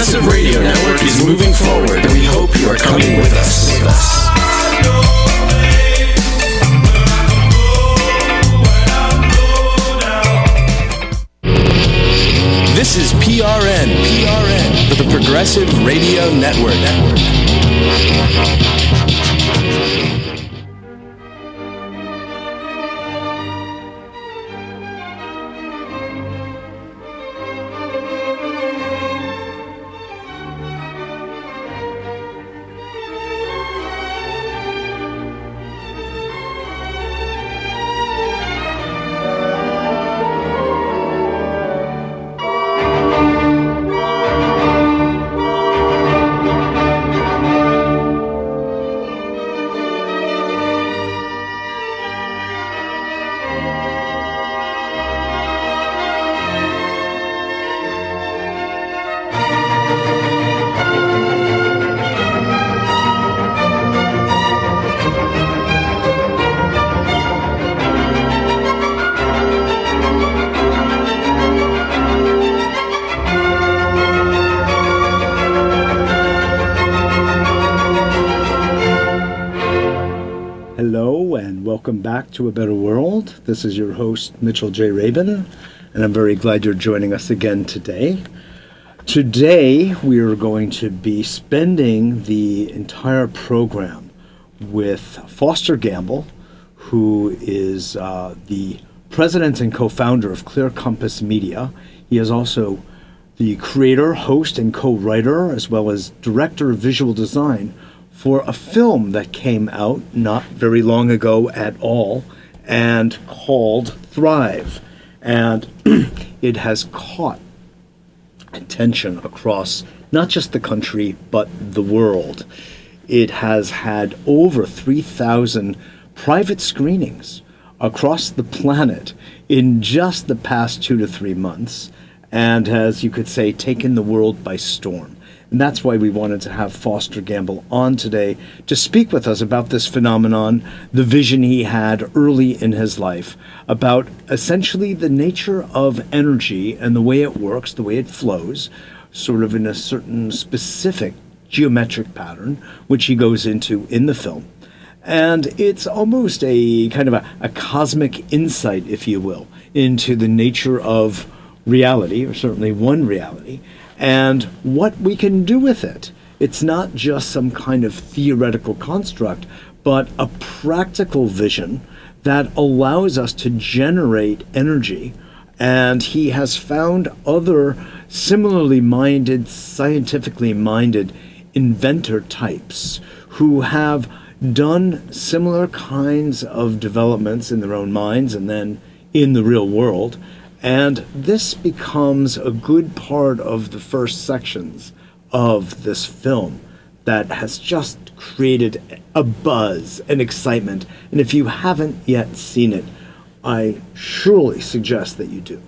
Progressive Radio Network is moving forward, and we hope you are coming with us. This is PRN, the Progressive Radio Network. Welcome back to A Better World. This is your host, Mitchell J. Rabin, and I'm very glad you're joining us again today. Today, we are going to be spending the entire program with Foster Gamble, who is the president and co-founder of Clear Compass Media. He is also the creator, host, and co-writer, as well as director of visual design for a film that came out not very long ago at all and called Thrive. And it has caught attention across not just the country, but the world. It has had over 3,000 private screenings across the planet in just the past 2 to 3 months, and has, you could say, taken the world by storm. And that's why we wanted to have Foster Gamble on today to speak with us about this phenomenon, the vision he had early in his life, about essentially the nature of energy and the way it works, the way it flows, sort of in a certain specific geometric pattern, which he goes into in the film. And it's almost a kind of a cosmic insight, if you will, into the nature of reality, or certainly one reality, and what we can do with it. It's not just some kind of theoretical construct, but a practical vision that allows us to generate energy. And he has found other similarly minded, scientifically minded inventor types who have done similar kinds of developments in their own minds and then in the real world. And this becomes a good part of the first sections of this film that has just created a buzz and excitement. And if you haven't yet seen it, I surely suggest that you do,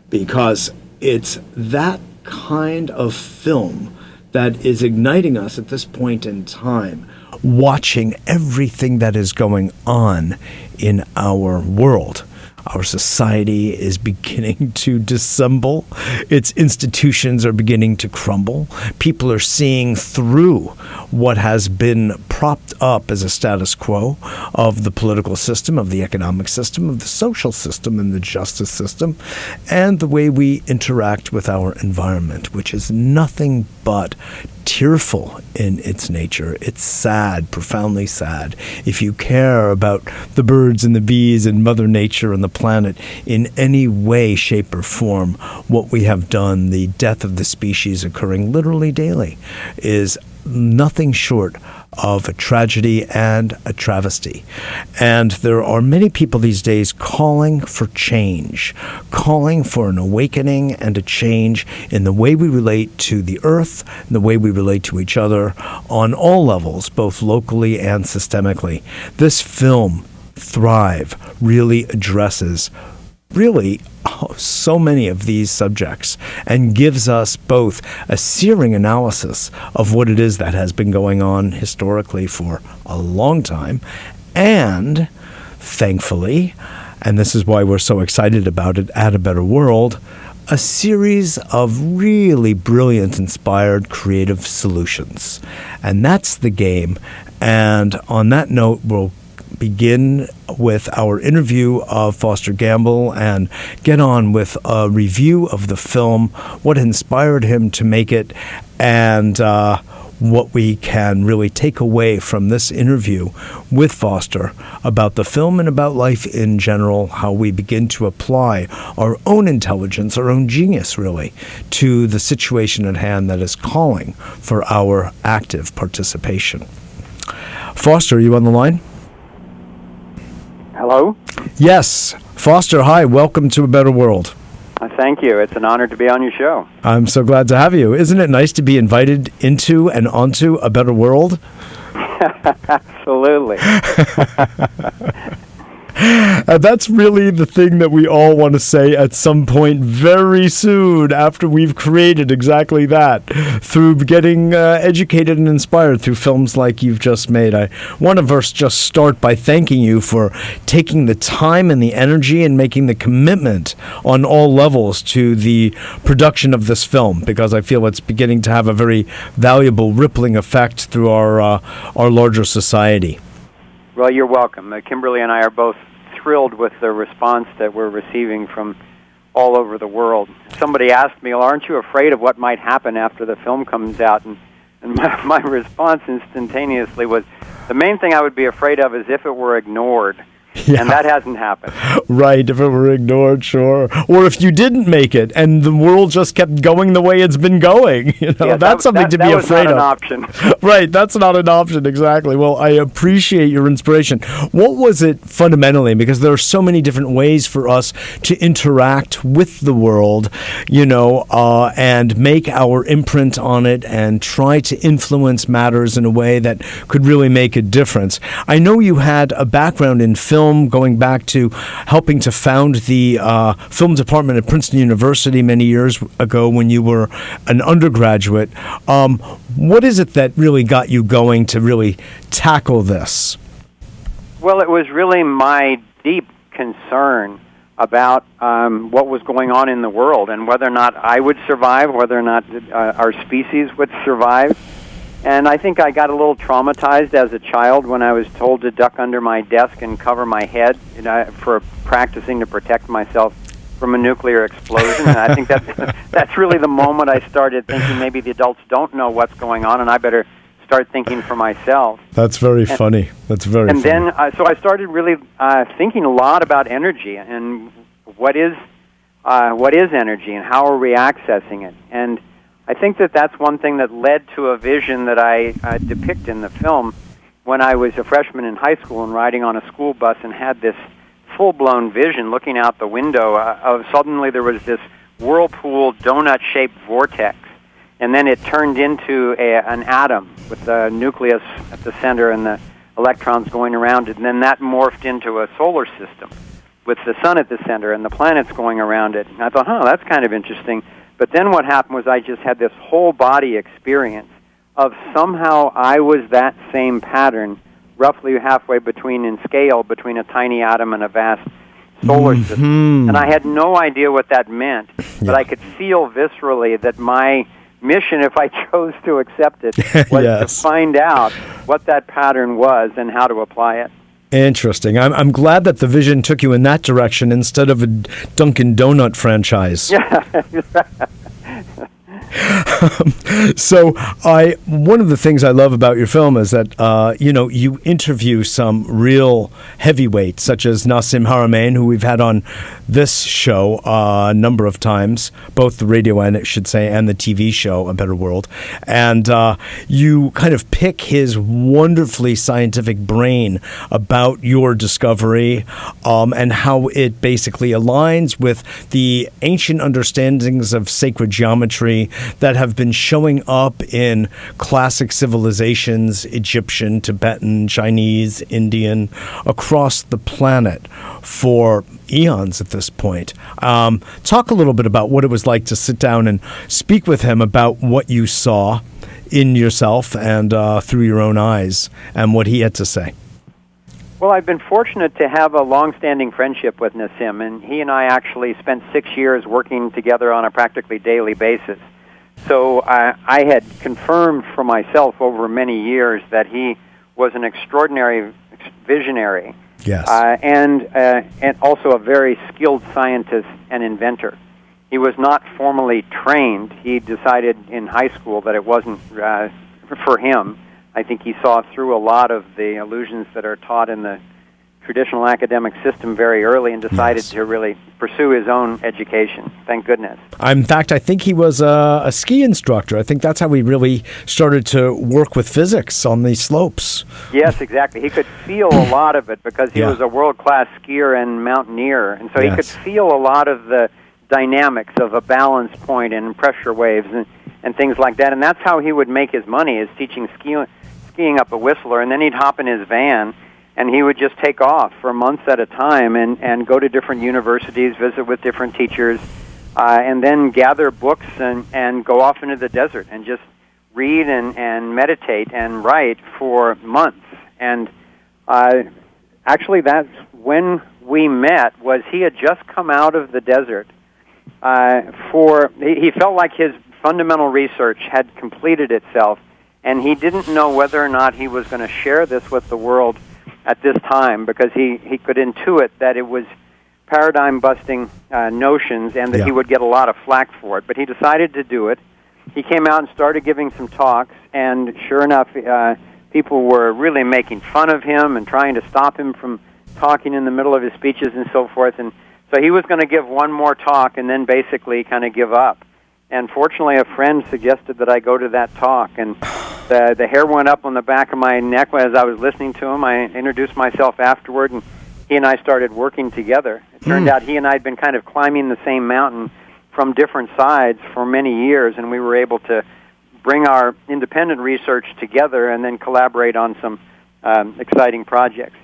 because it's that kind of film that is igniting us at this point in time, watching everything that is going on in our world. Our society is beginning to dissemble. Its institutions are beginning to crumble. People are seeing through what has been propped up as a status quo of the political system, of the economic system, of the social system, and the justice system, and the way we interact with our environment, which is nothing but tearful in its nature. It's sad, profoundly sad. If you care about the birds and the bees and Mother Nature and the planet in any way, shape, or form, what we have done, the death of the species occurring literally daily, is nothing short of a tragedy and a travesty. And there are many people these days calling for change, calling for an awakening and a change in the way we relate to the earth, and the way we relate to each other on all levels, both locally and systemically. This film, Thrive, really addresses so many of these subjects and gives us both a searing analysis of what it is that has been going on historically for a long time, and thankfully, and this is why we're so excited about it at A Better World, a series of really brilliant, inspired, creative solutions. And that's the game. And on that note, we'll begin with our interview of Foster Gamble and get on with a review of the film, what inspired him to make it, and what we can really take away from this interview with Foster about the film and about life in general, how we begin to apply our own intelligence, our own genius, really, to the situation at hand that is calling for our active participation. Foster, are you on the line? Hello? Yes. Foster, hi. Welcome to A Better World. Thank you. It's an honor to be on your show. I'm so glad to have you. Isn't it nice to be invited into and onto a better world? Absolutely. That's really the thing that we all want to say at some point very soon after we've created exactly that through getting educated and inspired through films like you've just made. I want to just start by thanking you for taking the time and the energy and making the commitment on all levels to the production of this film, because I feel it's beginning to have a very valuable rippling effect through our larger society. Well, you're welcome. Kimberly and I are both thrilled with the response that we're receiving from all over the world. Somebody asked me, well, aren't you afraid of what might happen after the film comes out? And my response instantaneously was, the main thing I would be afraid of is if it were ignored. Yeah. And that hasn't happened. Right, if it were ignored, sure. Or if you didn't make it and the world just kept going the way it's been going. That's something to be afraid of. That was not an option. Right, that's not an option, exactly. Well, I appreciate your inspiration. What was it fundamentally? Because there are so many different ways for us to interact with the world, and make our imprint on it and try to influence matters in a way that could really make a difference. I know you had a background in film, going back to helping to found the film department at Princeton University many years ago when you were an undergraduate. What is it that really got you going to really tackle this? Well, it was really my deep concern about what was going on in the world and whether or not I would survive, whether or not our species would survive. And I think I got a little traumatized as a child when I was told to duck under my desk and cover my head for practicing to protect myself from a nuclear explosion. And I think that's really the moment I started thinking maybe the adults don't know what's going on, and I better start thinking for myself. That's very funny. That's very funny. And then, so I started really thinking a lot about energy and what is energy and how are we accessing it. And I think that's one thing that led to a vision that I depict in the film when I was a freshman in high school and riding on a school bus and had this full-blown vision looking out the window of suddenly there was this whirlpool donut-shaped vortex, and then it turned into an atom with the nucleus at the center and the electrons going around it, and then that morphed into a solar system with the sun at the center and the planets going around it. And I thought, that's kind of interesting. But then what happened was I just had this whole body experience of somehow I was that same pattern, roughly halfway in scale between a tiny atom and a vast solar system. And I had no idea what that meant, but I could feel viscerally that my mission, if I chose to accept it, was to find out what that pattern was and how to apply it. Interesting. I'm glad that the vision took you in that direction instead of a Dunkin' Donut franchise. Yeah. So one of the things I love about your film is that, you interview some real heavyweights, such as Nassim Haramein, who we've had on this show a number of times, both the radio, and the TV show, A Better World. And you kind of pick his wonderfully scientific brain about your discovery and how it basically aligns with the ancient understandings of sacred geometry that have been showing up in classic civilizations, Egyptian, Tibetan, Chinese, Indian, across the planet for eons at this point. Talk a little bit about what it was like to sit down and speak with him about what you saw in yourself and through your own eyes and what he had to say. Well, I've been fortunate to have a long-standing friendship with Nassim, and he and I actually spent 6 years working together on a practically daily basis. So I had confirmed for myself over many years that he was an extraordinary visionary, Yes. And also a very skilled scientist and inventor. He was not formally trained. He decided in high school that it wasn't for him. I think he saw through a lot of the illusions that are taught in the traditional academic system very early and decided to really pursue his own education. Thank goodness. In fact, I think he was a ski instructor. I think that's how he really started to work with physics on these slopes. Yes, exactly. He could feel a lot of it because he was a world-class skier and mountaineer, and so he could feel a lot of the dynamics of a balance point and pressure waves and things like that. And that's how he would make his money, is teaching skiing up a Whistler, and then he'd hop in his van and he would just take off for months at a time and go to different universities, visit with different teachers, and then gather books and go off into the desert and just read and meditate and write for months. And actually that's when we met. Was he had just come out of the desert he felt like his fundamental research had completed itself, and he didn't know whether or not he was going to share this with the world at this time, because he could intuit that it was paradigm-busting notions and that he would get a lot of flack for it. But he decided to do it. He came out and started giving some talks, and sure enough, people were really making fun of him and trying to stop him from talking in the middle of his speeches and so forth. And so he was going to give one more talk and then basically kind of give up. And fortunately, a friend suggested that I go to that talk, and the hair went up on the back of my neck as I was listening to him. I introduced myself afterward, and he and I started working together. It turned out he and I had been kind of climbing the same mountain from different sides for many years, and we were able to bring our independent research together and then collaborate on some exciting projects.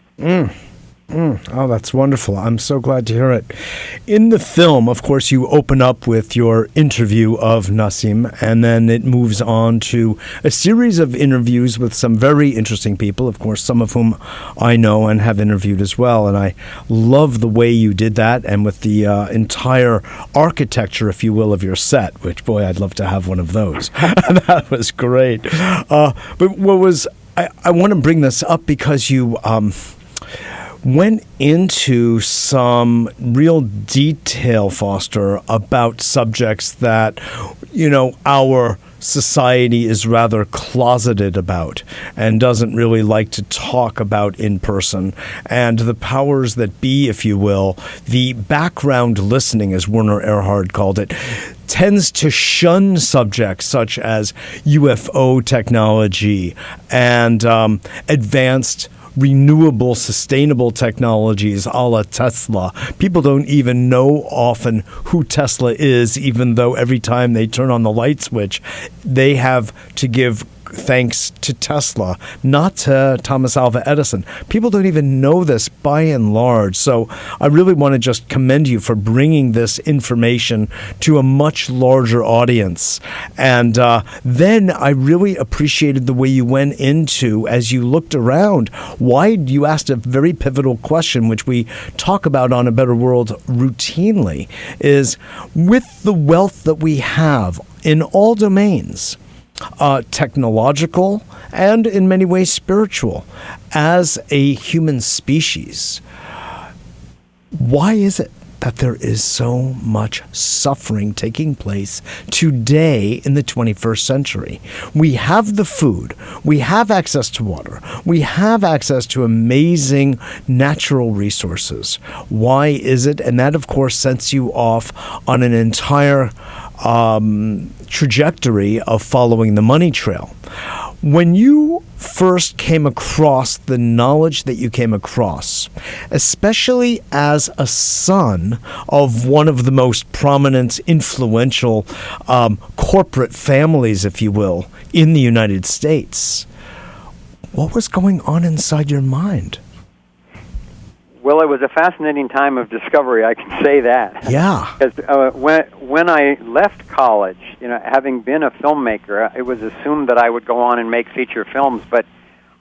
Oh, that's wonderful. I'm so glad to hear it. In the film, of course, you open up with your interview of Nassim, and then it moves on to a series of interviews with some very interesting people, of course, some of whom I know and have interviewed as well. And I love the way you did that, and with the entire architecture, if you will, of your set, which, boy, I'd love to have one of those. That was great. But I want to bring this up because you went into some real detail, Foster, about subjects that, our society is rather closeted about and doesn't really like to talk about in person. And the powers that be, if you will, the background listening, as Werner Erhard called it, tends to shun subjects such as UFO technology and advanced renewable, sustainable technologies a la Tesla. People don't even know often who Tesla is, even though every time they turn on the light switch, they have to give thanks to Tesla, not to Thomas Alva Edison. People don't even know this by and large. So I really want to just commend you for bringing this information to a much larger audience. And then I really appreciated the way you went into, as you looked around, why you asked a very pivotal question, which we talk about on A Better World routinely, is with the wealth that we have in all domains, technological and in many ways spiritual, as a human species, why is it that there is so much suffering taking place today in the 21st century? We have the food, we have access to water, we have access to amazing natural resources. Why is it? And that, of course, sets you off on an entire trajectory of following the money trail. When you first came across the knowledge that you came across, especially as a son of one of the most prominent, influential corporate families, if you will, in the United States, what was going on inside your mind? Well, it was a fascinating time of discovery, I can say that. Yeah. Because when I left college, having been a filmmaker, it was assumed that I would go on and make feature films, but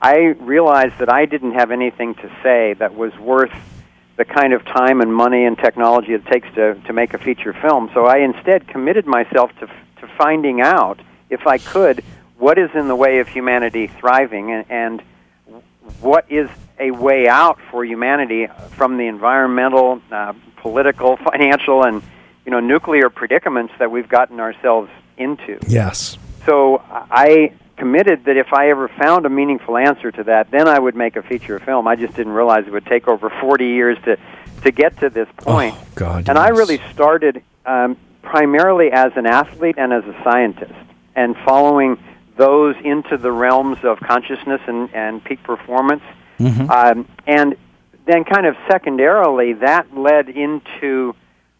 I realized that I didn't have anything to say that was worth the kind of time and money and technology it takes to make a feature film. So I instead committed myself to finding out, if I could, what is in the way of humanity thriving, and what is a way out for humanity from the environmental, political, financial, and nuclear predicaments that we've gotten ourselves into. Yes. So I committed that if I ever found a meaningful answer to that, then I would make a feature film. I just didn't realize it would take over 40 years to get to this point. Oh, God, and yes. I really started primarily as an athlete and as a scientist, and following those into the realms of consciousness and peak performance. Mm-hmm. And then kind of secondarily, that led into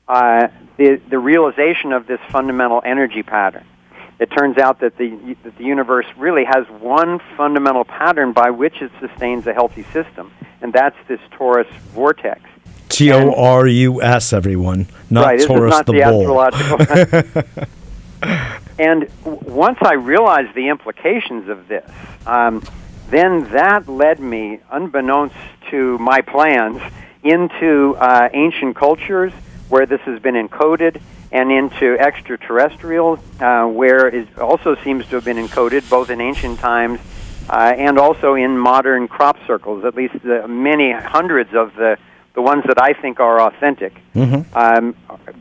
the realization of this fundamental energy pattern. It turns out that the universe really has one fundamental pattern by which it sustains a healthy system, and that's this torus vortex. Torus, everyone, not right, Taurus not the astrological. And once I realized the implications of this, then that led me, unbeknownst to my plans, into ancient cultures where this has been encoded, and into extraterrestrial, where it also seems to have been encoded both in ancient times and also in modern crop circles, at least many hundreds of the ones that I think are authentic,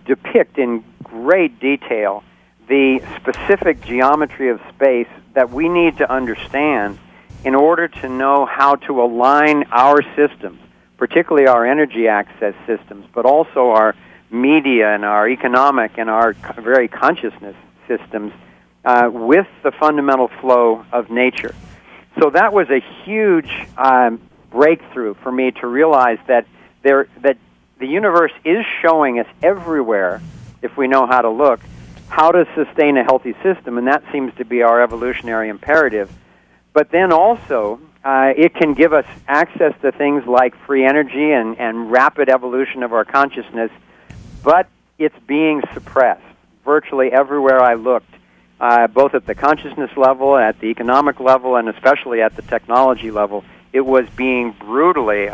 depict in great detail the specific geometry of space that we need to understand in order to know how to align our systems, particularly our energy access systems, but also our media and our economic and our very consciousness systems with the fundamental flow of nature. So that was a huge breakthrough for me to realize that the universe is showing us everywhere, if we know how to look, how to sustain a healthy system, and that seems to be our evolutionary imperative. But then also, it can give us access to things like free energy and rapid evolution of our consciousness, but it's being suppressed virtually everywhere I looked, both at the consciousness level, at the economic level, and especially at the technology level. It was being brutally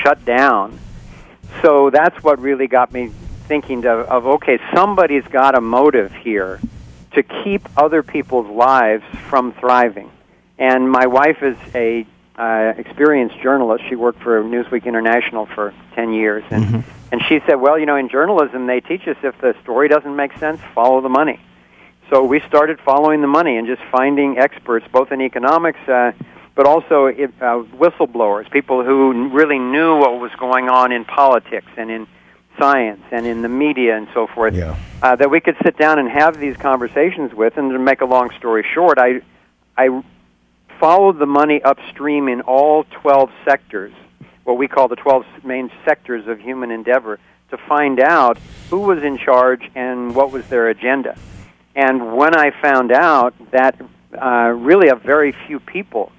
shut down. So that's what really got me thinking of okay, somebody's got a motive here to keep other people's lives from thriving. And my wife is a experienced journalist. She worked for Newsweek International for 10 years. And she said, well, in journalism, they teach us if the story doesn't make sense, follow the money. So we started following the money and just finding experts, both in economics, but also whistleblowers, people who really knew what was going on in politics and in science and in the media and so forth, that we could sit down and have these conversations with. And to make a long story short, I followed the money upstream in all 12 sectors, what we call the 12 main sectors of human endeavor, to find out who was in charge and what was their agenda. And when I found out that really a very few people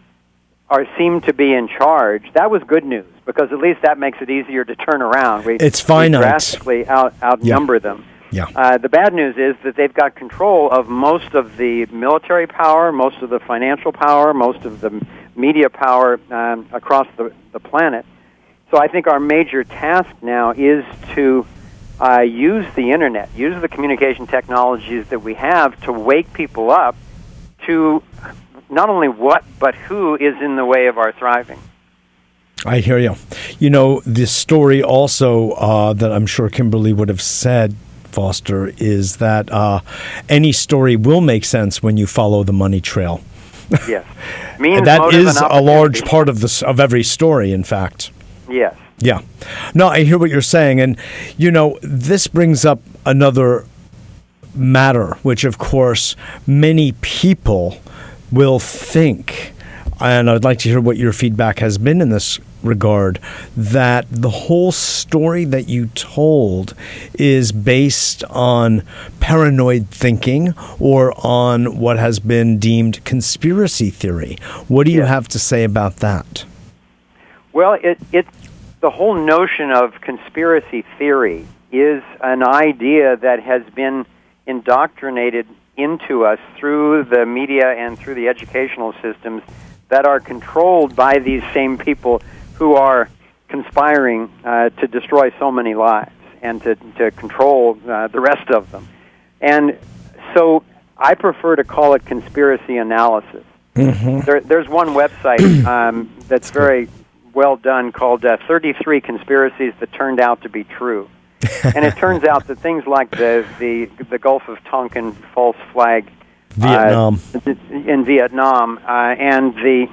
seem to be in charge, that was good news, because at least that makes it easier to turn around. It's finite. We drastically outnumber them. Yeah. The bad news is that they've got control of most of the military power, most of the financial power, most of the media power across the planet. So I think our major task now is to use the Internet, use the communication technologies that we have to wake people up to not only what, but who is in the way of our thriving. I hear you. The story also that I'm sure Kimberly would have said, Foster, is that any story will make sense when you follow the money trail. Yes. Means, that is a large part of every story, in fact. Yes. Yeah. No, I hear what you're saying. And, this brings up another matter, which, of course, many people will think, and I'd like to hear what your feedback has been in this regard, that the whole story that you told is based on paranoid thinking or on what has been deemed conspiracy theory. What do you have to say about that? Well, it's the whole notion of conspiracy theory is an idea that has been indoctrinated into us through the media and through the educational systems that are controlled by these same people who are conspiring to destroy so many lives and to control the rest of them. And so I prefer to call it conspiracy analysis. There's one website that's very well done called 33 Conspiracies That Turned Out to Be True. And it turns out that things like the Gulf of Tonkin false flag Vietnam. In Vietnam, and the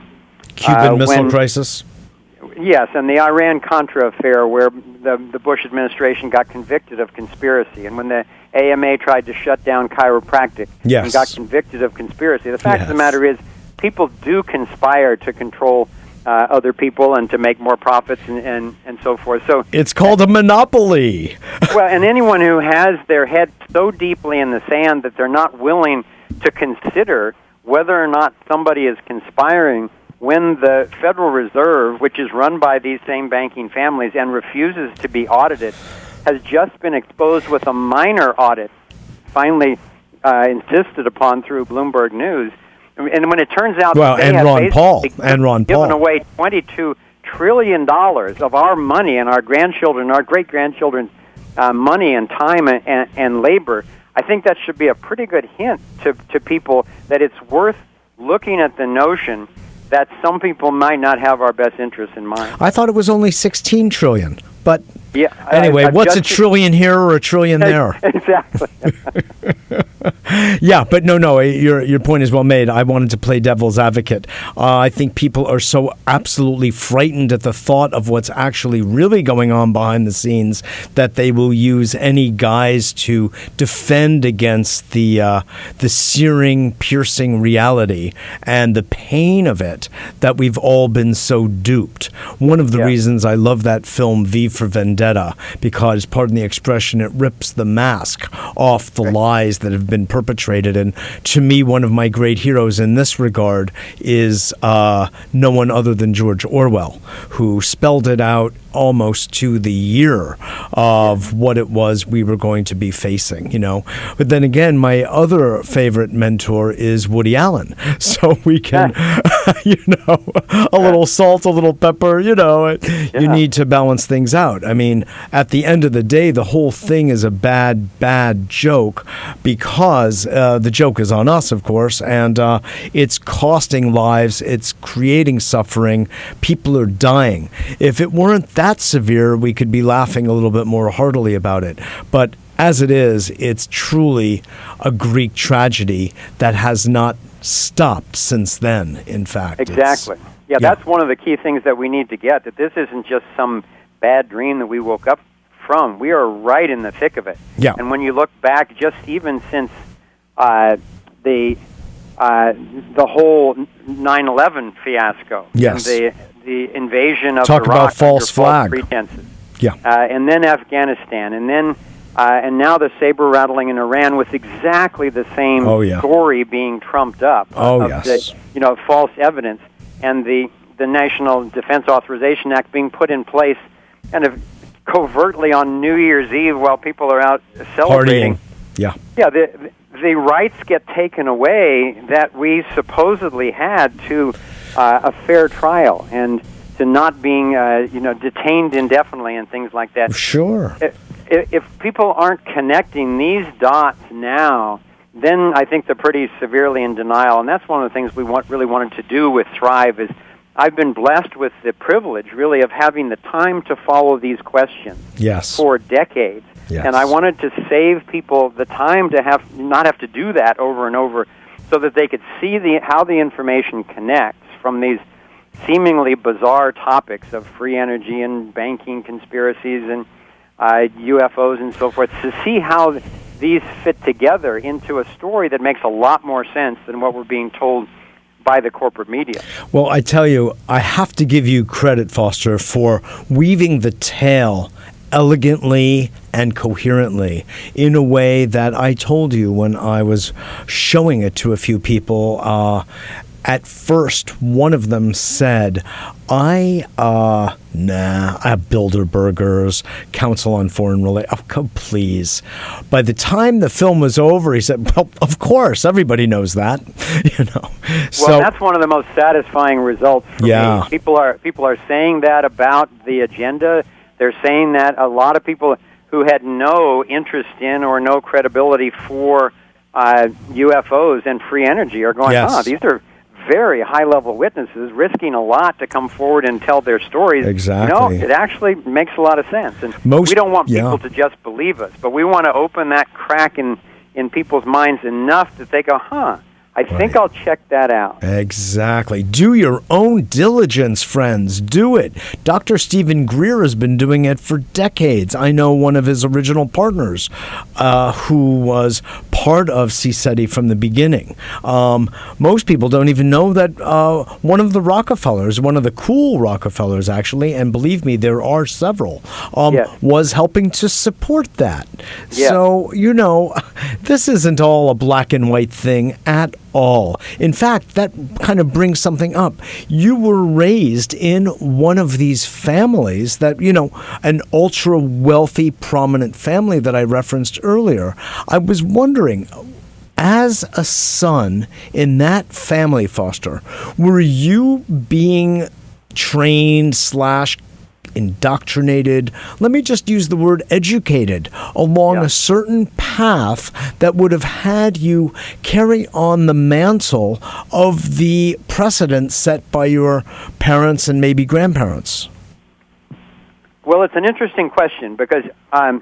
Cuban Missile Crisis. Yes, and the Iran-Contra affair where the Bush administration got convicted of conspiracy, and when the AMA tried to shut down chiropractic and got convicted of conspiracy. The fact of the matter is, people do conspire to control other people and to make more profits and so forth. So it's called a monopoly. Well, and anyone who has their head so deeply in the sand that they're not willing to consider whether or not somebody is conspiring when the Federal Reserve, which is run by these same banking families and refuses to be audited, has just been exposed with a minor audit, finally insisted upon through Bloomberg News. And when it turns out that they have given away $22 trillion of our money and our grandchildren, our great-grandchildren's money and time and labor, I think that should be a pretty good hint to people that it's worth looking at the notion that some people might not have our best interests in mind. I thought it was only 16 trillion, but yeah, anyway, what's a trillion here or a trillion there? Exactly. Yeah, but no, your point is well made. I wanted to play devil's advocate. I think people are so absolutely frightened at the thought of what's actually really going on behind the scenes that they will use any guise to defend against the searing, piercing reality and the pain of it that we've all been so duped. One of the reasons I love that film V for Vendetta, because, pardon the expression, it rips the mask off the lies that have been perpetrated. And to me, one of my great heroes in this regard is no one other than George Orwell, who spelled it out almost to the year of what it was we were going to be facing, you know. But then again, my other favorite mentor is Woody Allen. So we can, you know, a little salt, a little pepper, you know, you need to balance things out. I mean, at the end of the day, the whole thing is a bad joke because the joke is on us, of course, and it's costing lives, it's creating suffering, people are dying. If it weren't that severe, we could be laughing a little bit more heartily about it. But as it is, it's truly a Greek tragedy that has not stopped since then, in fact. Exactly. Yeah, that's one of the key things that we need to get, that this isn't just some bad dream that we woke up from. We are right in the thick of it. Yeah. And when you look back, just even since the whole 9/11 fiasco, yes, and the invasion of Talk Iraq about false flag pretenses, yeah, and then Afghanistan, and then and now the saber rattling in Iran with exactly the same story being trumped up of the, you know, false evidence, and the National Defense Authorization Act being put in place kind of covertly on New Year's Eve while people are out celebrating. Partying. Yeah, the rights get taken away that we supposedly had to a fair trial and to not being detained indefinitely and things like that. Sure. If people aren't connecting these dots now, then I think they're pretty severely in denial, and that's one of the things we really wanted to do with Thrive. Is I've been blessed with the privilege, really, of having the time to follow these questions for decades. Yes. And I wanted to save people the time to not have to do that over and over, so that they could see how the information connects from these seemingly bizarre topics of free energy and banking conspiracies and UFOs and so forth, to see how these fit together into a story that makes a lot more sense than what we're being told by the corporate media. Well, I tell you, I have to give you credit, Foster, for weaving the tale elegantly and coherently in a way that I told you when I was showing it to a few people. At first, one of them said, I have Bilderbergers, Council on Foreign Relations. Oh, please. By the time the film was over, he said, well, of course, everybody knows that. Well, that's one of the most satisfying results for me. People are saying that about the agenda. They're saying that a lot of people who had no interest in or no credibility for UFOs and free energy are going, these are very high-level witnesses risking a lot to come forward and tell their stories. Exactly. It actually makes a lot of sense. And we don't want people to just believe us, but we want to open that crack in people's minds enough that they go, I think I'll check that out. Exactly. Do your own diligence, friends. Do it. Dr. Stephen Greer has been doing it for decades. I know one of his original partners who was part of CSETI from the beginning. Most people don't even know that one of the Rockefellers, one of the cool Rockefellers actually, and believe me, there are several, was helping to support that. Yes. So, this isn't all a black and white thing at all. In fact, that kind of brings something up. You were raised in one of these families that, an ultra wealthy, prominent family that I referenced earlier. I was wondering, as a son in that family, Foster, were you being trained / indoctrinated, let me just use the word educated, along a certain path that would have had you carry on the mantle of the precedent set by your parents and maybe grandparents? Well, it's an interesting question because I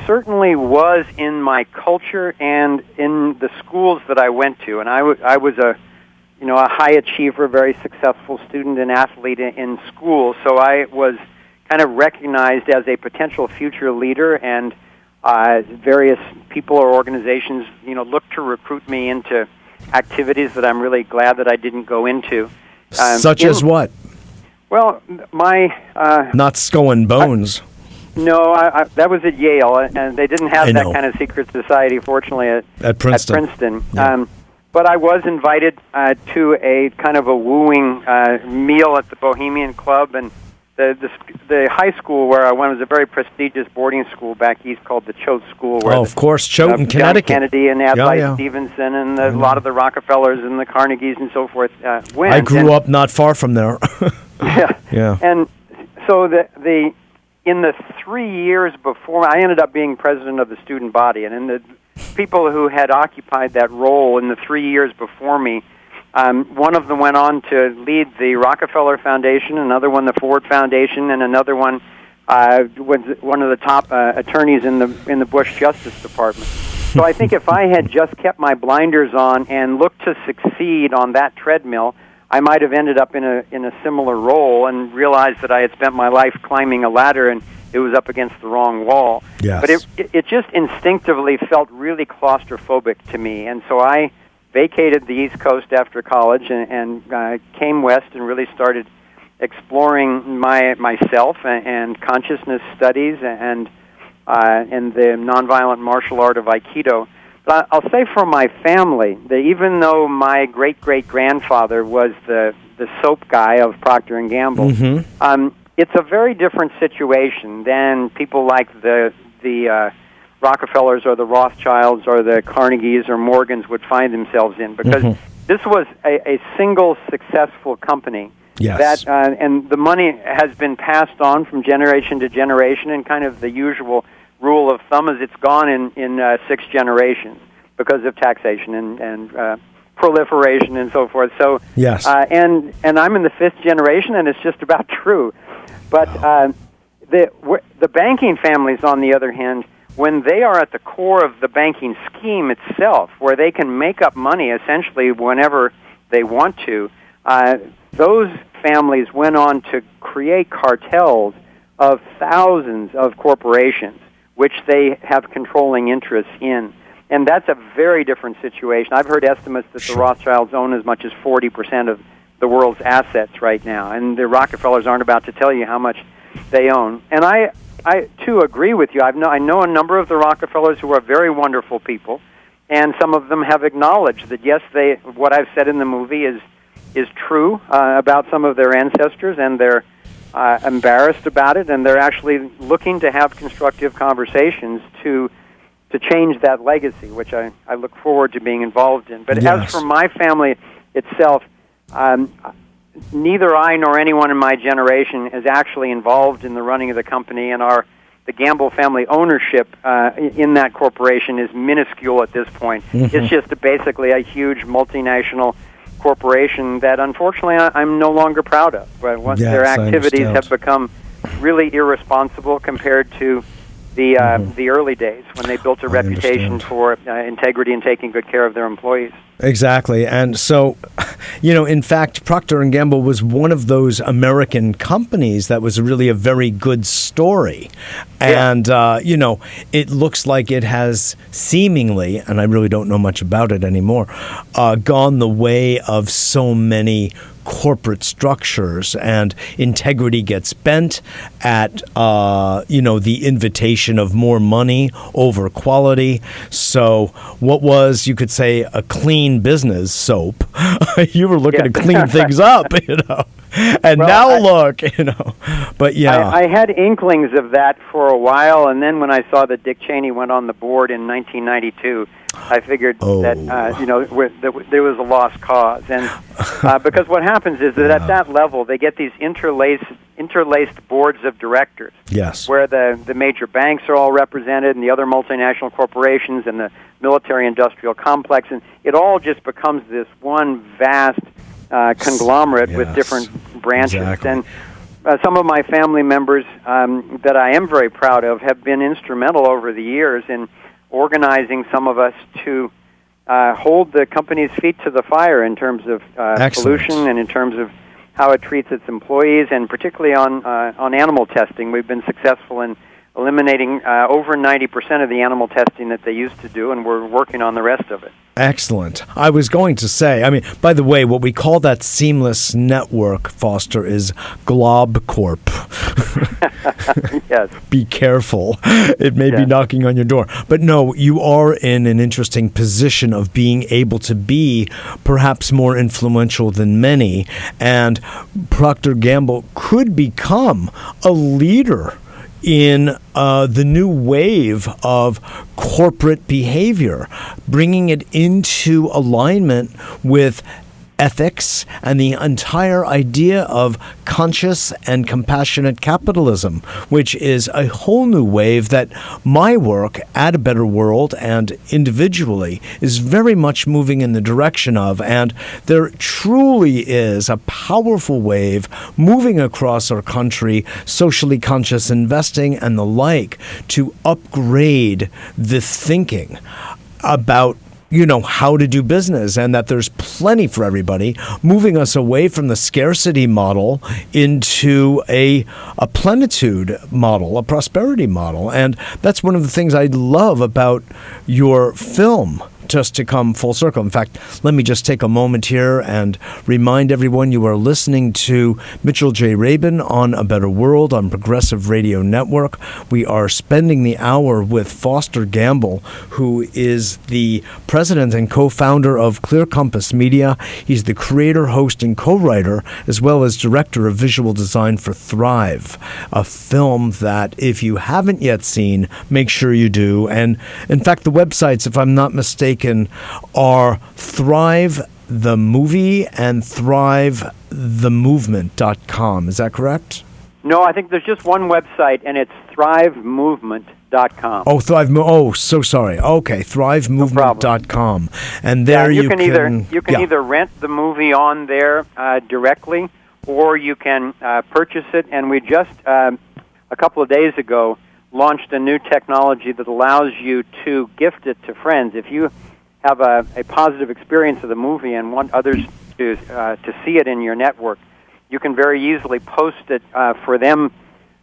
certainly was in my culture and in the schools that I went to, and I was a high achiever, very successful student and athlete in school. So I was kind of recognized as a potential future leader, and various people or organizations, looked to recruit me into activities that I'm really glad that I didn't go into. Such as what? Well, my... Not Skull and Bones. No, that was at Yale, and they didn't have that kind of secret society, fortunately, at Princeton. Yeah. But I was invited to a kind of a wooing meal at the Bohemian Club, and the high school where I went was a very prestigious boarding school back east called the Choate School. Where of course, Choate in Connecticut. John Kennedy and Adlai Stevenson and a lot of the Rockefellers and the Carnegies and so forth went. I grew up not far from there. Yeah. And so in the 3 years before, I ended up being president of the student body, and in the people who had occupied that role in the 3 years before me, one of them went on to lead the Rockefeller Foundation, another one the Ford Foundation, and another one was one of the top attorneys in the Bush Justice Department. So I think if I had just kept my blinders on and looked to succeed on that treadmill, I might have ended up in a similar role and realized that I had spent my life climbing a ladder and it was up against the wrong wall. Yes. But it just instinctively felt really claustrophobic to me, and so I vacated the East Coast after college and came west and really started exploring myself and consciousness studies and the nonviolent martial art of Aikido. But I'll say for my family that even though my great-great-grandfather was the soap guy of Procter & Gamble, it's a very different situation than people like the Rockefellers or the Rothschilds or the Carnegies or Morgans would find themselves in, because this was a single successful company. Yes. And the money has been passed on from generation to generation, and kind of the usual rule of thumb is it's gone in 6 generations because of taxation and proliferation and so forth. So yes. And I'm in the 5th generation, and it's just about true. But the banking families, on the other hand, when they are at the core of the banking scheme itself, where they can make up money essentially whenever they want to, those families went on to create cartels of thousands of corporations, which they have controlling interests in. And that's a very different situation. I've heard estimates that the Rothschilds own as much as 40% of the world's assets right now, and the Rockefellers aren't about to tell you how much they own. And I too agree with you. I know a number of the Rockefellers who are very wonderful people, and some of them have acknowledged that yes, what I've said in the movie is true about some of their ancestors, and they're embarrassed about it, and they're actually looking to have constructive conversations to change that legacy, which I look forward to being involved in. But as for my family itself, neither I nor anyone in my generation is actually involved in the running of the company, and the Gamble family ownership in that corporation is minuscule at this point. Mm-hmm. It's just basically a huge multinational corporation that, unfortunately, I'm no longer proud of. But their activities have become really irresponsible compared to the early days when they built a reputation for integrity and taking good care of their employees. Exactly. And so, in fact, Procter & Gamble was one of those American companies that was really a very good story. And, it looks like it has seemingly, and I really don't know much about it anymore, gone the way of so many corporate structures, and integrity gets bent at the invitation of more money over quality. So what was, you could say, a clean business soap, you were looking to clean things up, and now look, but I had inklings of that for a while, and then when I saw that Dick Cheney went on the board in 1992, I figured that there was a lost cause, and because what happens is that at that level they get these interlaced boards of directors, where the major banks are all represented, and the other multinational corporations, and the military-industrial complex, and it all just becomes this one vast conglomerate with different branches. Exactly. And some of my family members that I am very proud of have been instrumental over the years in organizing some of us to hold the company's feet to the fire in terms of pollution and in terms of how it treats its employees, and particularly on animal testing. We've been successful in eliminating over 90% of the animal testing that they used to do, and we're working on the rest of it. Excellent. I was going to say, by the way, what we call that seamless network, Foster, is Glob Corp. Yes. Be careful. It may be knocking on your door. But no, you are in an interesting position of being able to be perhaps more influential than many, and Procter & Gamble could become a leader in the new wave of corporate behavior, bringing it into alignment with ethics and the entire idea of conscious and compassionate capitalism, which is a whole new wave that my work at A Better World and individually is very much moving in the direction of. And there truly is a powerful wave moving across our country, socially conscious investing and the like, to upgrade the thinking about how to do business, and that there's plenty for everybody, moving us away from the scarcity model into a plenitude model, a prosperity model. And that's one of the things I love about your film, just to come full circle. In fact, let me just take a moment here and remind everyone you are listening to Mitchell J. Rabin on A Better World on Progressive Radio Network. We are spending the hour with Foster Gamble, who is the president and co-founder of Clear Compass Media. He's the creator, host, and co-writer, as well as director of visual design for Thrive, a film that, if you haven't yet seen, make sure you do. And in fact, the websites, if I'm not mistaken, are Thrive the Movie and ThriveTheMovement.com. Is that correct? No, I think there's just one website, and it's ThriveMovement.com. Oh, so sorry. Okay, ThriveMovement.com. And there you can either rent the movie on there directly, or you can purchase it. And we just a couple of days ago launched a new technology that allows you to gift it to friends. If you have a positive experience of the movie and want others to see it in your network, you can very easily post it for them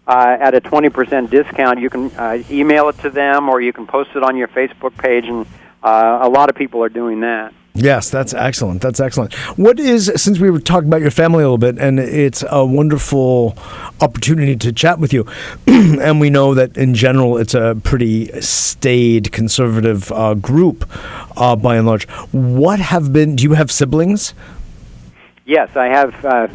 at a 20% discount. You can email it to them, or you can post it on your Facebook page, and a lot of people are doing that. Yes, that's excellent. That's excellent. Since we were talking about your family a little bit, and it's a wonderful opportunity to chat with you, and we know that in general it's a pretty staid, conservative group by and large. Do you have siblings? Yes, I have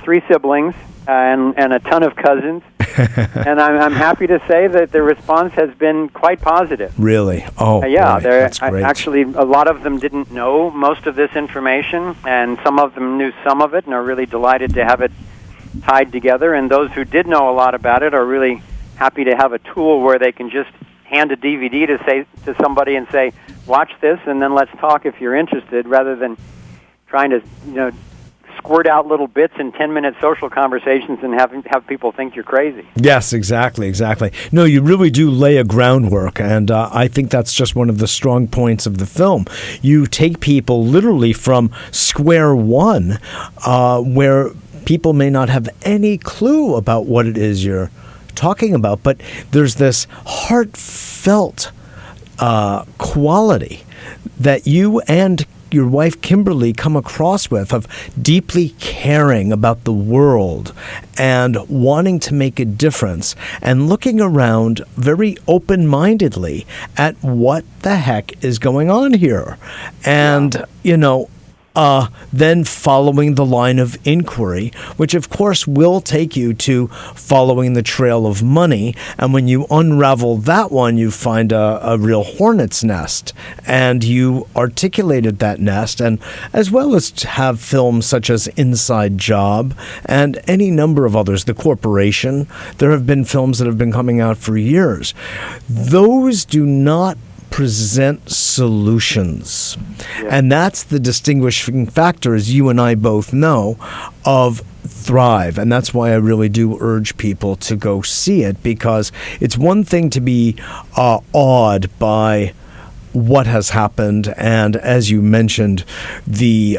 3 siblings and a ton of cousins. And I'm happy to say that the response has been quite positive. Really? Oh, yeah. boy, that's great. Actually, a lot of them didn't know most of this information, and some of them knew some of it and are really delighted to have it tied together. And those who did know a lot about it are really happy to have a tool where they can just hand a DVD to somebody and say, "Watch this, and then let's talk if you're interested," rather than trying to squirt out little bits in 10-minute social conversations and have people think you're crazy. Yes, exactly. No, you really do lay a groundwork, and I think that's just one of the strong points of the film. You take people literally from square one, where people may not have any clue about what it is you're talking about, but there's this heartfelt quality that you and your wife Kimberly come across with, of deeply caring about the world and wanting to make a difference and looking around very open-mindedly at what the heck is going on here. And, then following the line of inquiry, which of course will take you to following the trail of money. And when you unravel that one, you find a real hornet's nest. And you articulated that nest, and as well as have films such as Inside Job and any number of others, The Corporation. There have been films that have been coming out for years. Those do not present solutions. Yeah. And that's the distinguishing factor, as you and I both know, of Thrive. And that's why I really do urge people to go see it, because it's one thing to be awed by what has happened, and as you mentioned, the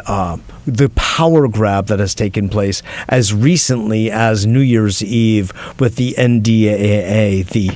power grab that has taken place as recently as New Year's Eve with the NDAA, the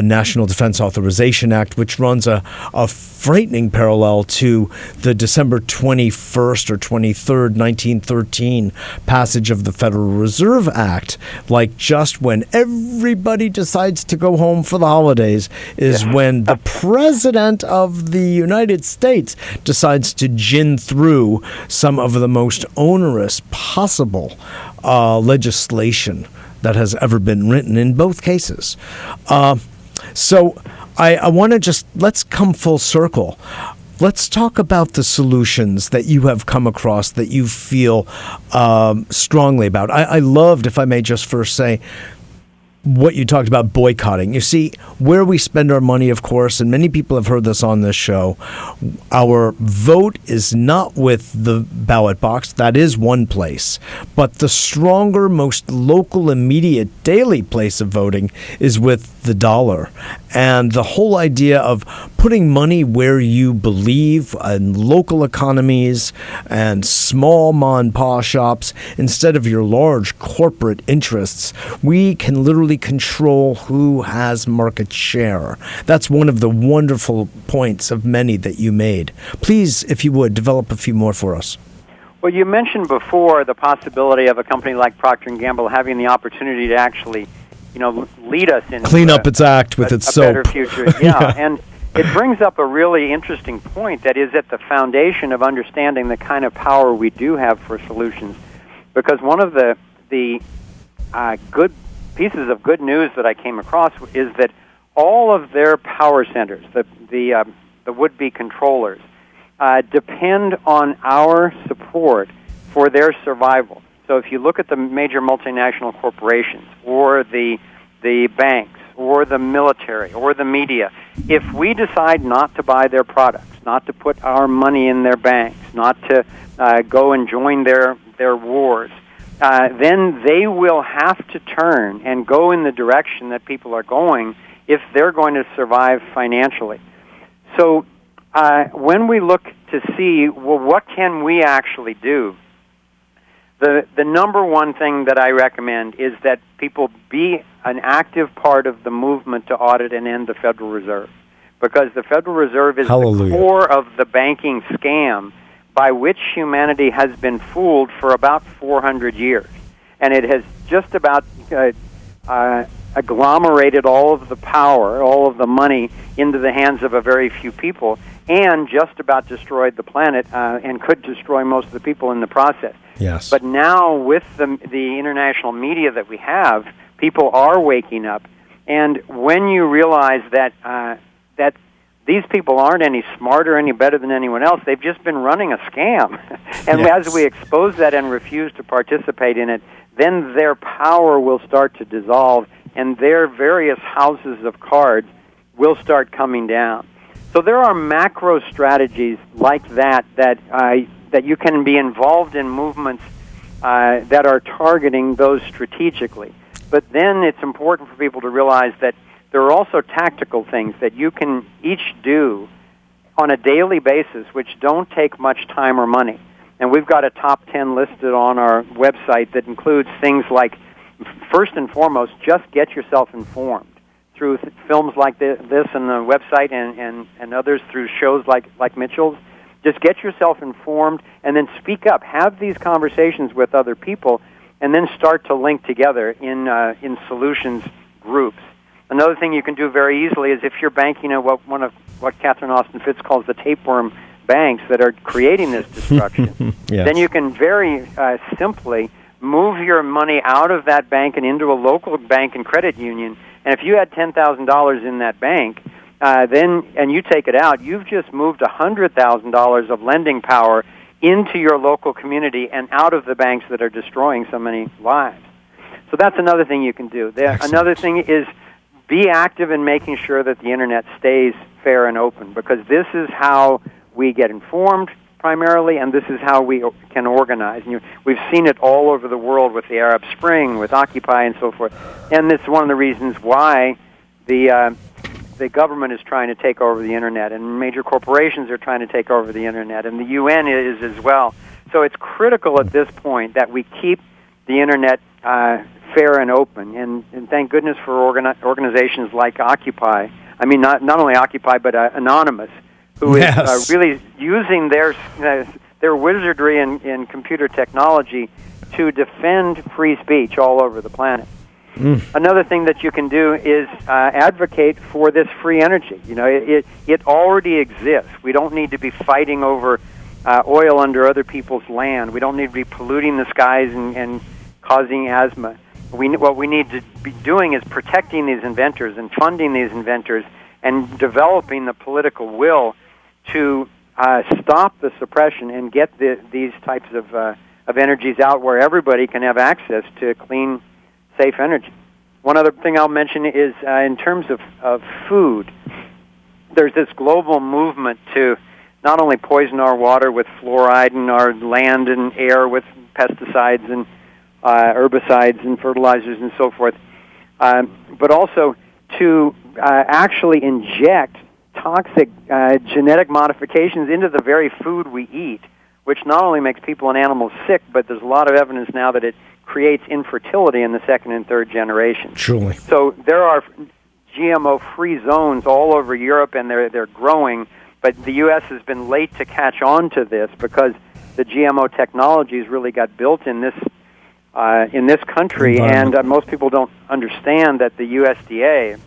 National Defense Authorization Act, which runs a frightening parallel to the December 21st or 23rd, 1913 passage of the Federal Reserve Act. Like, just when everybody decides to go home for the holidays is when the President of the United States decides to gin through some of the most onerous possible legislation that has ever been written in both cases. So I want to let's come full circle. Let's talk about the solutions that you have come across that you feel strongly about. I loved, if I may just first say, what you talked about, boycotting. You see, where we spend our money, of course, and many people have heard this on this show, our vote is not with the ballot box. That is one place. But the stronger, most local, immediate, daily place of voting is with the dollar. And the whole idea of putting money where you believe in local economies and small mom and pop shops instead of your large corporate interests, we can literally control who has market share. That's one of the wonderful points of many that you made. Please, if you would, develop a few more for us. Well, you mentioned before the possibility of a company like Procter & Gamble having the opportunity to actually, lead us into clean up its act with its soap. Better future. Yeah, and it brings up a really interesting point that is at the foundation of understanding the kind of power we do have for solutions. Because one of the good pieces of good news that I came across is that all of their power centers, the would-be controllers, depend on our support for their survival. So if you look at the major multinational corporations or the banks or the military or the media, if we decide not to buy their products, not to put our money in their banks, not to go and join their wars, then they will have to turn and go in the direction that people are going if they're going to survive financially. So when we look to see, well, what can we actually do? The number one thing that I recommend is that people be an active part of the movement to audit and end the Federal Reserve. because the Federal Reserve is Hallelujah. the core of the banking scam by which humanity has been fooled for about 400 years. And it has just about agglomerated all of the power, all of the money into the hands of a very few people, and just about destroyed the planet and could destroy most of the people in the process. Yes. But now with the international media that we have, people are waking up. And when you realize that that these people aren't any smarter, any better than anyone else, they've just been running a scam. And Yes. as we expose that and refuse to participate in it, then their power will start to dissolve, and their various houses of cards will start coming down. So there are macro strategies like that you can be involved in movements that are targeting those strategically. But then it's important for people to realize that there are also tactical things that you can each do on a daily basis which don't take much time or money. And we've got a top 10 listed on our website that includes things like, first and foremost, just get yourself informed through films like this and the website and others, through shows like Mitchell's. Just get yourself informed and then speak up. Have these conversations with other people and then start to link together in solutions groups. Another thing you can do very easily is if you're banking at what Catherine Austin Fitts calls the tapeworm banks that are creating this destruction, Yes. then you can very simply move your money out of that bank and into a local bank and credit union. And if you had $10,000 in that bank, and you take it out, you've just moved $100,000 of lending power into your local community and out of the banks that are destroying so many lives. So that's another thing you can do. Another thing is be active in making sure that the Internet stays fair and open, because this is how we get informed primarily, and this is how we can organize. And we've seen it all over the world with the Arab Spring, with Occupy, and so forth. And this is one of the reasons why the government is trying to take over the Internet, and major corporations are trying to take over the Internet, and the UN is as well. So it's critical at this point that we keep the Internet fair and open, and thank goodness for organizations like Occupy. I mean, not only Occupy, but Anonymous, who is really using their wizardry in computer technology to defend free speech all over the planet. Another thing that you can do is advocate for this free energy. You know, it already exists. We don't need to be fighting over oil under other people's land. We don't need to be polluting the skies and causing asthma. What we need to be doing is protecting these inventors and funding these inventors and developing the political will to stop the suppression and get these types of energies out where everybody can have access to clean, safe energy. One other thing I'll mention is in terms of food, there's this global movement to not only poison our water with fluoride and our land and air with pesticides and herbicides and fertilizers and so forth, but also to actually inject toxic genetic modifications into the very food we eat, which not only makes people and animals sick, but there's a lot of evidence now that it creates infertility in the second and third generation. Truly. So there are GMO-free zones all over Europe, and they're growing, but the U.S. has been late to catch on to this because the GMO technologies really got built in this country, and most people don't understand that the USDA,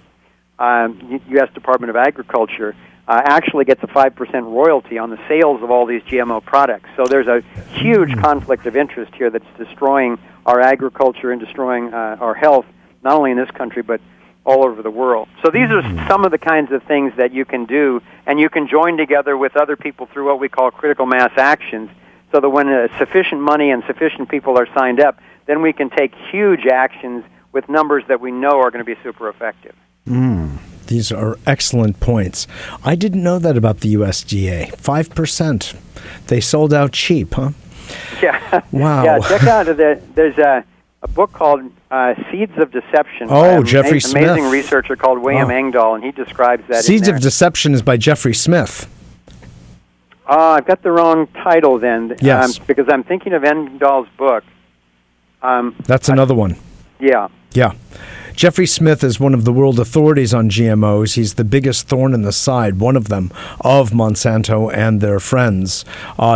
U.S. Department of Agriculture, actually gets a 5% royalty on the sales of all these GMO products. So there's a huge conflict of interest here that's destroying our agriculture and destroying our health, not only in this country, but all over the world. So these are some of the kinds of things that you can do, and you can join together with other people through what we call critical mass actions, so that when sufficient money and sufficient people are signed up, then we can take huge actions with numbers that we know are going to be super effective. These are excellent points. I didn't know that about the USDA. 5%. They sold out cheap, huh? Yeah. Wow. Yeah, check out, there's a book called Seeds of Deception. Oh, by Jeffrey Smith. An amazing researcher called William Engdahl, and he describes that Seeds in there. of Deception is by Jeffrey Smith. I've got the wrong title then. Yes. Because I'm thinking of Engdahl's book. That's another one. Yeah. Yeah. Jeffrey Smith is one of the world authorities on GMOs. He's the biggest thorn in the side, one of them, of Monsanto and their friends.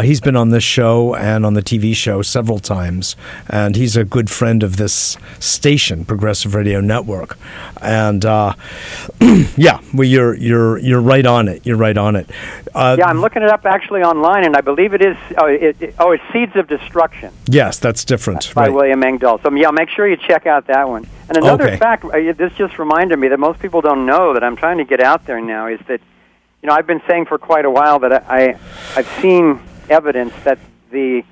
He's been on this show and on the TV show several times, and he's a good friend of this station, Progressive Radio Network. And you're right on it. You're right on it. I'm looking it up actually online, and I believe it is. It's Seeds of Destruction. Yes, that's different. By William Engdahl. So make sure you check out that one. And another fact, this just reminded me that most people don't know that I'm trying to get out there now is that, I've been saying for quite a while that I've seen evidence that the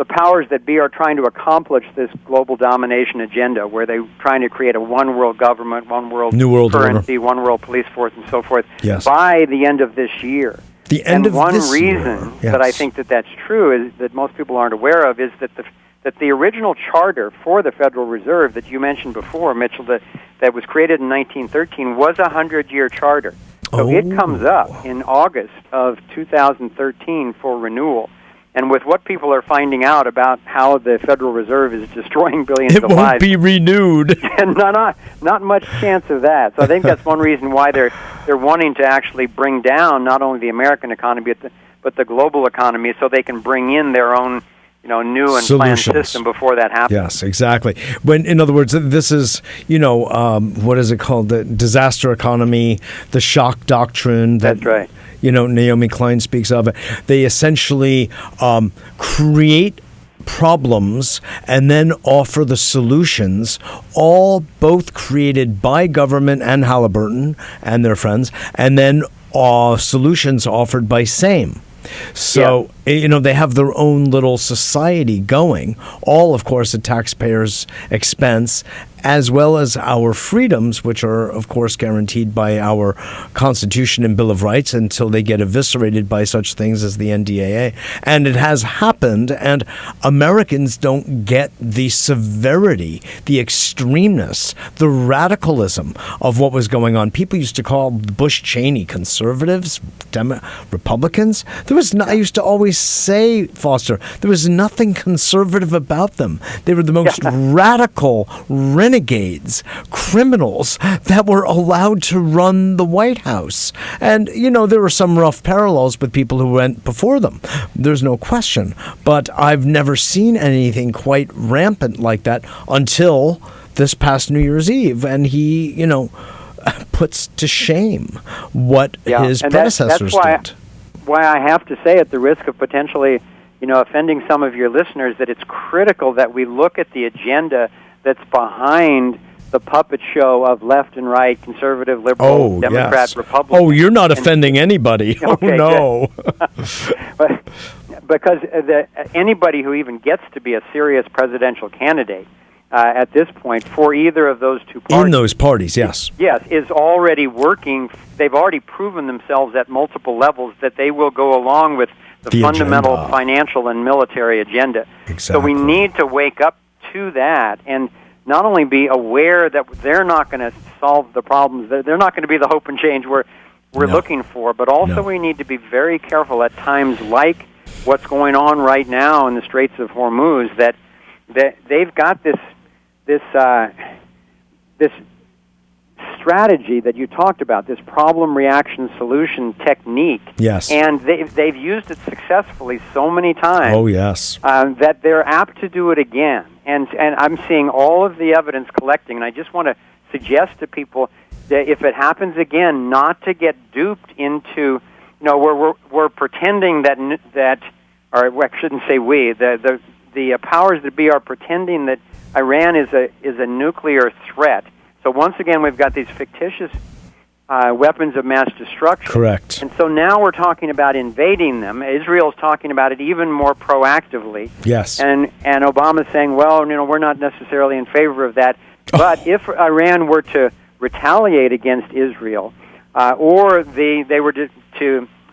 powers that be are trying to accomplish this global domination agenda, where they're trying to create a one world government, one world New world currency, order. One world police force, and so forth. Yes. By the end of this year. One reason that I think that's true is that most people aren't aware of is that the original charter for the Federal Reserve that you mentioned before, Mitchell, that was created in 1913 was a 100-year charter. So it comes up in August of 2013 for renewal. And with what people are finding out about how the Federal Reserve is destroying billions of lives, it won't be renewed. And not much chance of that. So I think that's one reason why they're wanting to actually bring down not only the American economy but the global economy, so they can bring in their own new and planned system before that happens. Yes, exactly. In other words, this is what is it called? The disaster economy, the shock doctrine. That's right. Naomi Klein speaks of it. They essentially create problems and then offer the solutions, all both created by government and Halliburton and their friends, and then solutions offered by same. So, they have their own little society going, all, of course, at taxpayers' expense, as well as our freedoms, which are, of course, guaranteed by our Constitution and Bill of Rights until they get eviscerated by such things as the NDAA. And it has happened, and Americans don't get the severity, the extremeness, the radicalism of what was going on. People used to call Bush-Cheney conservatives, Republicans. I used to always say, Foster, there was nothing conservative about them. They were the most radical renegades, criminals that were allowed to run the White House. And, there were some rough parallels with people who went before them. There's no question. But I've never seen anything quite rampant like that until this past New Year's Eve. And he, puts to shame what his predecessors did. Why I have to say, at the risk of potentially, offending some of your listeners, that it's critical that we look at the agenda that's behind the puppet show of left and right, conservative, liberal, Democrat, Republican. Oh, you're not offending anybody. Okay, no. Because anybody who even gets to be a serious presidential candidate at this point for either of those two parties. In those parties, yes. Yes, is already working. They've already proven themselves at multiple levels that they will go along with the fundamental financial and military agenda. Exactly. So we need to wake up to that and not only be aware that they're not going to solve the problems, they're not going to be the hope and change we're looking for, but also we need to be very careful at times like what's going on right now in the Straits of Hormuz, that they've got this strategy that you talked about, this problem reaction solution technique. Yes. And they've used it successfully so many times. Oh, yes. That they're apt to do it again. And I'm seeing all of the evidence collecting, and I just want to suggest to people that if it happens again, not to get duped into, we're pretending that, or I shouldn't say we, the powers that be are pretending that Iran is a nuclear threat. So once again, we've got these fictitious weapons of mass destruction. Correct. And so now we're talking about invading them. Israel's talking about it even more proactively. Yes. And Obama's saying, well, we're not necessarily in favor of that. But if Iran were to retaliate against Israel, or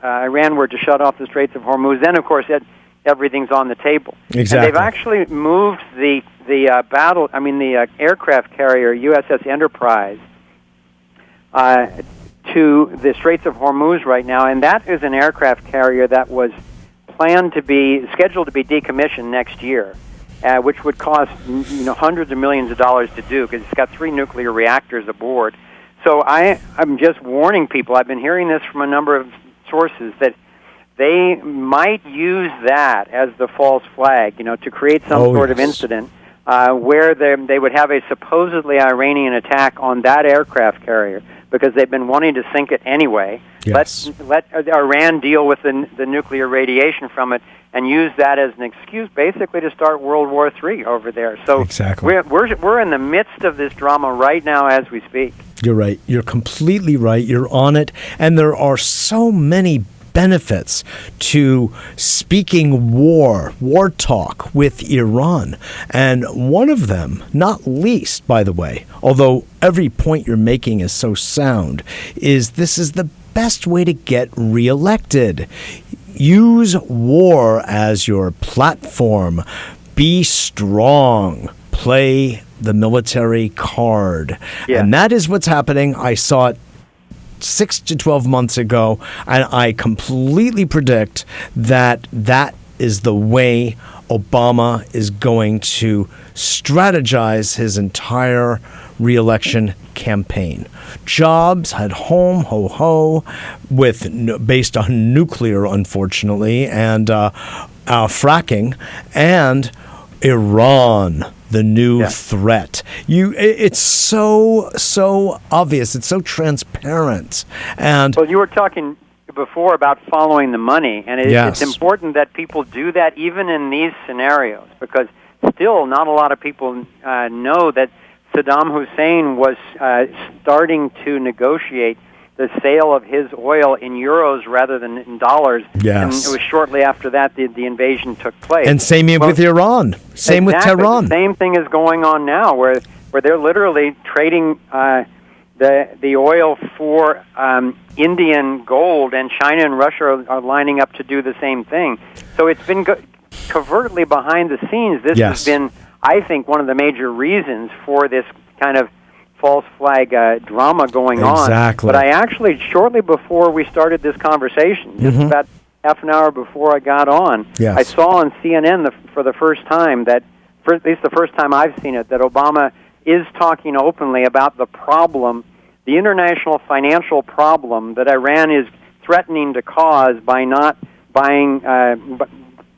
Iran were to shut off the Straits of Hormuz, then of course everything's on the table. Exactly. And they've actually moved the aircraft carrier USS Enterprise to the Straits of Hormuz right now, and that is an aircraft carrier that was scheduled to be decommissioned next year. which would cost hundreds of millions of dollars to do because it's got 3 nuclear reactors aboard. So I'm just warning people. I've been hearing this from a number of sources that they might use that as the false flag, to create some sort of incident where they would have a supposedly Iranian attack on that aircraft carrier because they've been wanting to sink it anyway. Yes. Let Iran deal with the nuclear radiation from it and use that as an excuse basically to start World War III over there. So exactly. We're in the midst of this drama right now as we speak. You're right. You're completely right. You're on it. And there are so many benefits to speaking war talk with Iran. And one of them, not least, by the way, although every point you're making is so sound, is this is the best way to get reelected. Use war as your platform. Be strong. Play the military card. Yeah. And that is what's happening. I saw it 6 to 12 months ago, and I completely predict that is the way Obama is going to strategize his entire re-election campaign. Jobs at home, ho-ho, based on nuclear, unfortunately, and fracking, and Iran, the new threat. It's so obvious. It's so transparent. And well, you were talking before about following the money, and it's important that people do that even in these scenarios, because still not a lot of people know that Saddam Hussein was starting to negotiate the sale of his oil in euros rather than in dollars. Yes. And it was shortly after that the invasion took place. And same with Iran. Same with Tehran. The same thing is going on now, where they're literally trading the oil for Indian gold, and China and Russia are lining up to do the same thing. So it's been covertly behind the scenes. This has been, I think, one of the major reasons for this kind of false flag drama going on. Exactly. But I actually, shortly before we started this conversation, just about half an hour before I got on, I saw on CNN for the first time at least the first time I've seen it, that Obama is talking openly about the problem, the international financial problem that Iran is threatening to cause by not buying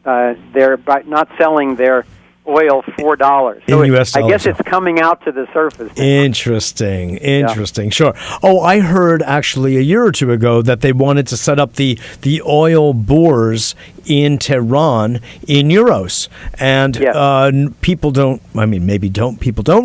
by not selling their oil $4. So in US dollars. I guess it's coming out to the surface now. Interesting. Sure. Oh, I heard actually a year or two ago that they wanted to set up the oil bores in Tehran in euros, and people don't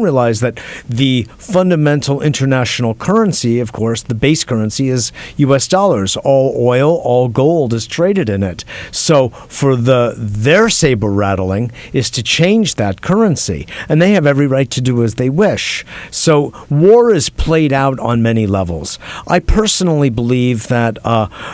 realize that the fundamental international currency, of course, the base currency is US dollars. All oil, all gold is traded in it. So for their saber rattling is to change that currency, and they have every right to do as they wish. So war is played out on many levels. I personally believe that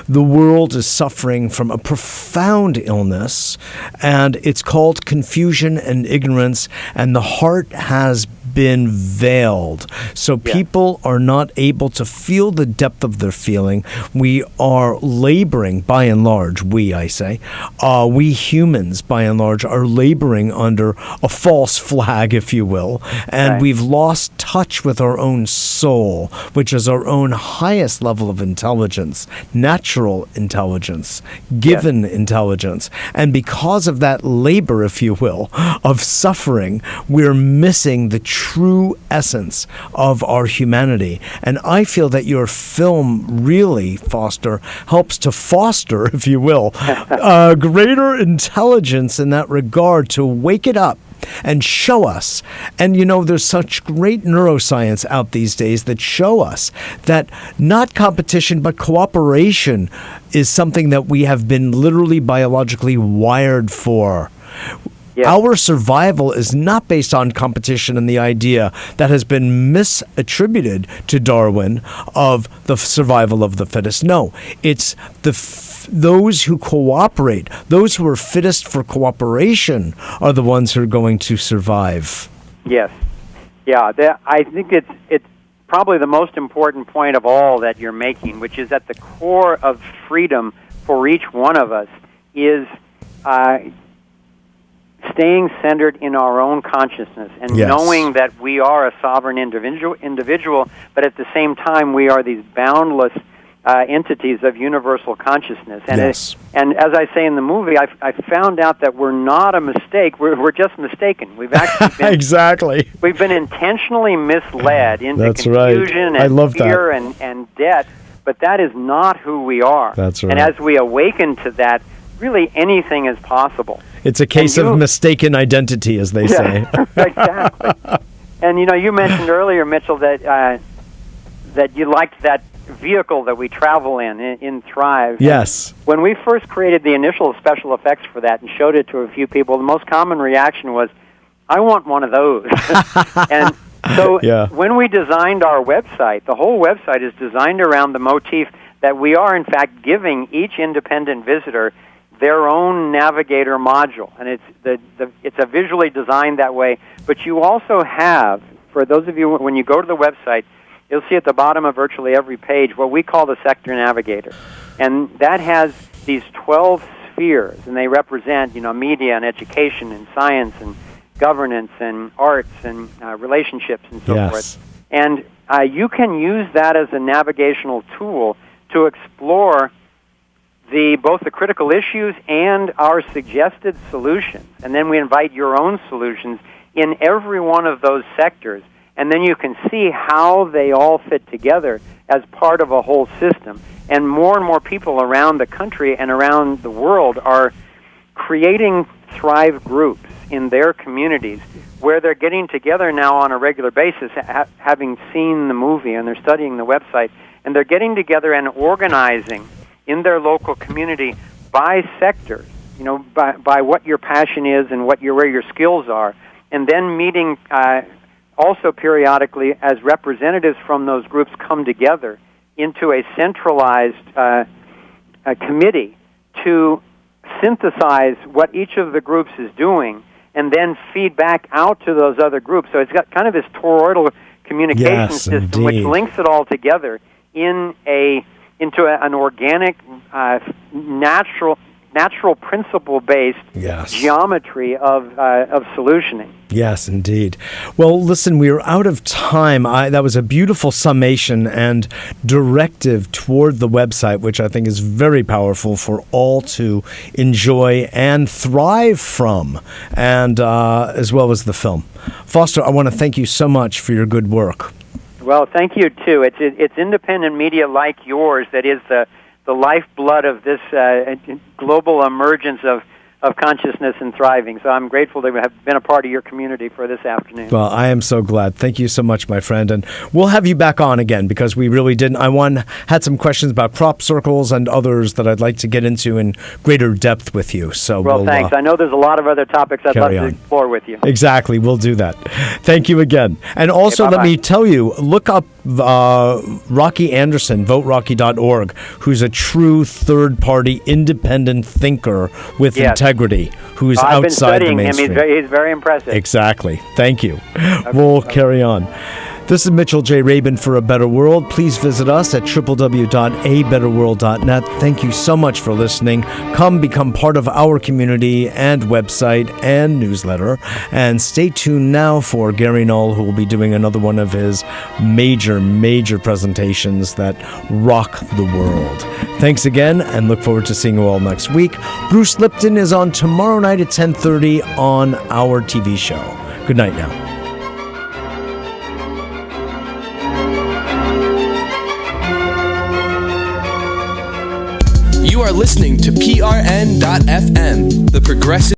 the world is suffering from a profound illness, and it's called confusion and ignorance, and the heart has been veiled. So people are not able to feel the depth of their feeling. We are laboring, by and large, we humans, by and large, are laboring under a false flag, if you will, and we've lost touch with our own soul, which is our own highest level of intelligence, natural intelligence, given intelligence. And because of that labor, if you will, of suffering, we're missing the true essence of our humanity. And I feel that your film really, Foster, helps to foster, if you will, greater intelligence in that regard, to wake it up and show us. And there's such great neuroscience out these days that show us that not competition but cooperation is something that we have been literally biologically wired for. Our survival is not based on competition and the idea that has been misattributed to Darwin of the survival of the fittest. No, it's those who cooperate, those who are fittest for cooperation, are the ones who are going to survive. Yes. Yeah, I think it's probably the most important point of all that you're making, which is at the core of freedom for each one of us is staying centered in our own consciousness and Yes. knowing that we are a sovereign individual, but at the same time we are these boundless entities of universal consciousness. And, Yes. and as I say in the movie, I found out that we're not a mistake. We're just mistaken. We've actually been, Exactly. we've been intentionally misled into That's right. confusion I and love fear and debt, but that is not who we are. That's right. And as we awaken to that, really anything is possible. It's a case of mistaken identity, as they say. Exactly. And you mentioned earlier, Mitchell, that that you liked that vehicle that we travel in Thrive. Yes. When we first created the initial special effects for that and showed it to a few people, the most common reaction was, "I want one of those." And so when we designed our website, the whole website is designed around the motif that we are, in fact, giving each independent visitor their own navigator module, and it's a visually designed that way. But you also have, for those of you, when you go to the website, you'll see at the bottom of virtually every page what we call the sector navigator, and that has these 12 spheres, and they represent media and education and science and governance and arts and relationships and so forth. And you can use that as a navigational tool to explore both the critical issues and our suggested solutions. And then we invite your own solutions in every one of those sectors. And then you can see how they all fit together as part of a whole system. And more people around the country and around the world are creating Thrive groups in their communities where they're getting together now on a regular basis, having seen the movie, and they're studying the website, and they're getting together and organizing in their local community by sectors, by what your passion is and where your skills are, and then meeting also periodically as representatives from those groups come together into a centralized committee to synthesize what each of the groups is doing and then feed back out to those other groups. So it's got kind of this toroidal communication system which links it all together into an organic, natural principle-based geometry of solutioning. Yes, indeed. Well, listen, we are out of time. That was a beautiful summation and directive toward the website, which I think is very powerful for all to enjoy and thrive from, and as well as the film. Foster, I want to thank you so much for your good work. Well, thank you, too. It's independent media like yours that is the lifeblood of this global emergence of consciousness and thriving. So I'm grateful to have been a part of your community for this afternoon. Well, I am so glad. Thank you so much, my friend. And we'll have you back on again because we really didn't. Had some questions about crop circles and others that I'd like to get into in greater depth with you. So well, thanks. I know there's a lot of other topics I'd love to explore with you. Exactly. We'll do that. Thank you again. And also, let me tell you, look up Rocky Anderson, voterocky.org, who's a true third-party independent thinker with integrity, who's outside the mainstream. I've been studying him. He's very impressive. Exactly. Thank you. We'll carry on. This is Mitchell J. Rabin for A Better World. Please visit us at www.abetterworld.net. Thank you so much for listening. Come become part of our community and website and newsletter. And stay tuned now for Gary Knoll, who will be doing another one of his major presentations that rock the world. Thanks again, and look forward to seeing you all next week. Bruce Lipton is on tomorrow night at 10:30 on our TV show. Good night now. You are listening to PRN.FM, the progressive